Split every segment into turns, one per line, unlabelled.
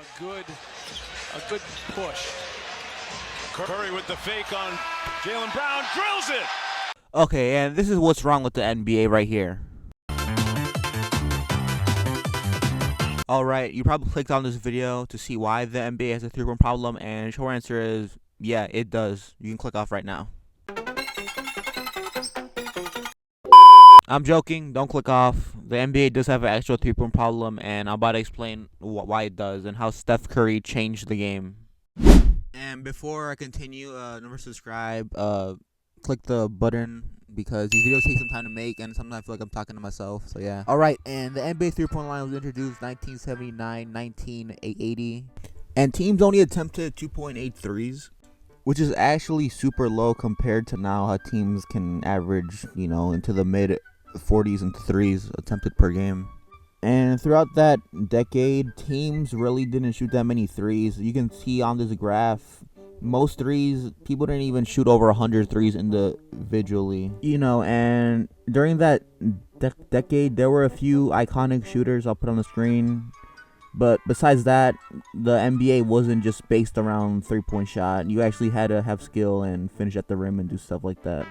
a good push. Curry with the fake on Jaylen Brown, drills it.
Okay, and this is what's wrong with the NBA right here. Alright, you probably clicked on this video to see why the NBA has a three-point problem, and the short answer is, yeah, it does. You can click off right now. I'm joking, don't click off. The NBA does have an actual three-point problem, and I'm about to explain why it does and how Steph Curry changed the game. And before I continue, remember to subscribe, click the button, because these videos take some time to make, and sometimes I feel like I'm talking to myself, so yeah. Alright, and the NBA three-point line was introduced 1979, 1980, and teams only attempted 2.8 threes, which is actually super low compared to now, how teams can average, into the mid 40s and threes attempted per game. And throughout that decade, teams really didn't shoot that many threes. You can see on this graph, most threes, people didn't even shoot over 100 threes individually. And during that decade, there were a few iconic shooters I'll put on the screen. But besides that, the NBA wasn't just based around three-point shot. You actually had to have skill and finish at the rim and do stuff like that.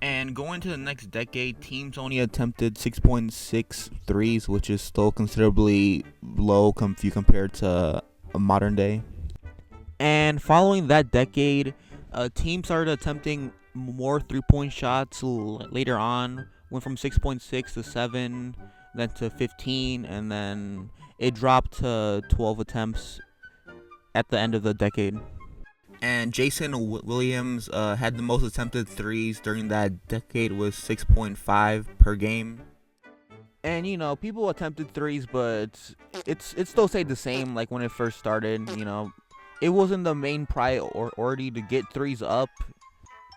And going to the next decade, teams only attempted 6.6 threes, which is still considerably low if you compare it to a modern day. And following that decade, teams started attempting more three-point shots later on. Went from 6.6 to 7, then to 15, and then it dropped to 12 attempts at the end of the decade. And Jason Williams had the most attempted threes during that decade with 6.5 per game. And people attempted threes, but it still stayed the same like when it first started. It wasn't the main priority to get threes up.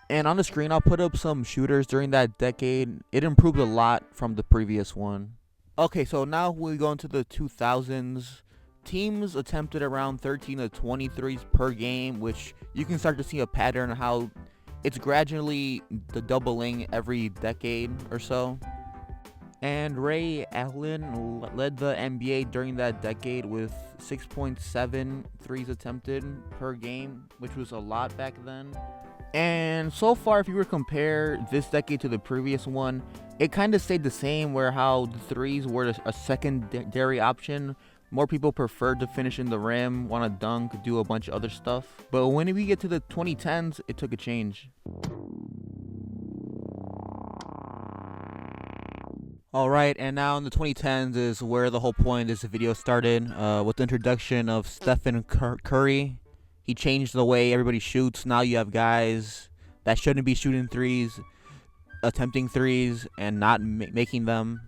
And on the screen, I'll put up some shooters during that decade. It improved a lot from the previous one. Okay, so now we go into the 2000s. Teams attempted around 13 to 20 threes per game, which you can start to see a pattern of how it's gradually doubling every decade or so. And Ray Allen led the NBA during that decade with 6.7 threes attempted per game, which was a lot back then. And so far, if you were to compare this decade to the previous one, it kind of stayed the same, where how the threes were a secondary option. More people preferred to finish in the rim, want to dunk, do a bunch of other stuff. But when we get to the 2010s, it took a change. Alright, and now in the 2010s is where the whole point of this video started, with the introduction of Stephen Curry. He changed the way everybody shoots. Now you have guys that shouldn't be shooting threes, attempting threes, and not making them.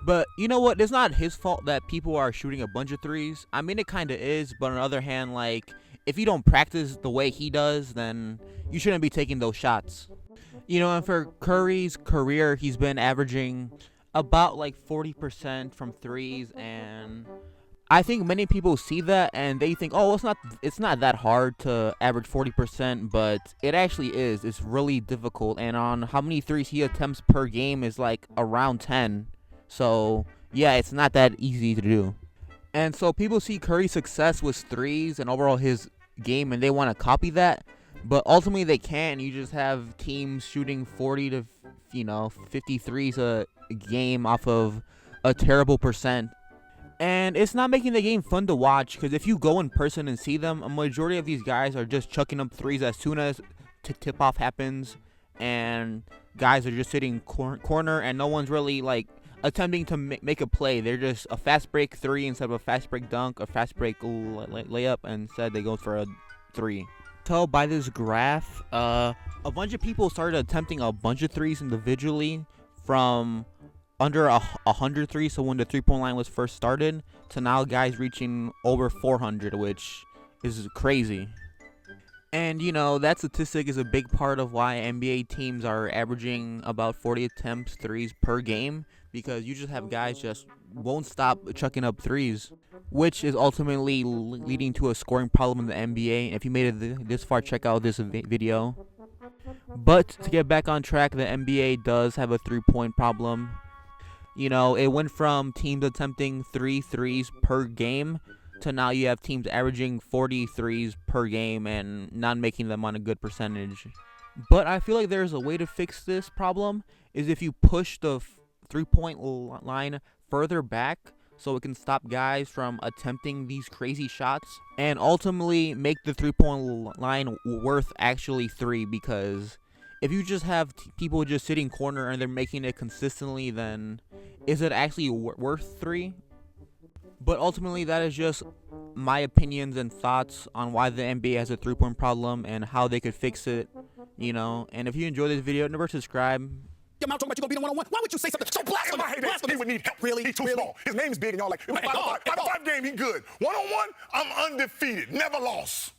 But you know what? It's not his fault that people are shooting a bunch of threes. I mean, it kind of is, but on the other hand, if you don't practice the way he does, then you shouldn't be taking those shots. And for Curry's career, he's been averaging about 40% from threes, and I think many people see that and they think, oh, it's not that hard to average 40%, but it actually is. It's really difficult, and on how many threes he attempts per game is around 10. So yeah, it's not that easy to do. And so people see Curry's success with threes and overall his game, and they want to copy that, but ultimately they can't. You just have teams shooting 40 to 50 threes a game off of a terrible percent. And it's not making the game fun to watch, because if you go in person and see them, a majority of these guys are just chucking up threes as soon as tip-off happens, and guys are just sitting corner, and no one's really attempting to make a play. They're just a fast break three instead of a fast break dunk, a fast break layup, and instead they go for a three. Tell by this graph, a bunch of people started attempting a bunch of threes individually from under 100 threes, so when the three-point line was first started, to now guys reaching over 400, which is crazy. And that statistic is a big part of why NBA teams are averaging about 40 attempts threes per game, because you just have guys just won't stop chucking up threes, which is ultimately leading to a scoring problem in the NBA. If you made it this far, check out this video. But to get back on track, the NBA does have a three-point problem. It went from teams attempting 3 threes per game to now you have teams averaging 43s per game and not making them on a good percentage. But I feel like there's a way to fix this problem, is if you push the three-point line further back so it can stop guys from attempting these crazy shots and ultimately make the three-point line worth actually 3, because if you just have people just sitting corner and they're making it consistently, then is it actually worth 3? But ultimately, that is just my opinions and thoughts on why the NBA has a three-point problem and how they could fix it, you know. And if you enjoyed this video, never subscribe.
Your mouth talking about you gonna beat him one-on-one. Why would you say something so blasphemous?
I hate that. He would need help.
Really?
He's too
Really?
small. His name's big, and y'all like, 5-5 game, he good. One-on-one, I'm undefeated. Never lost.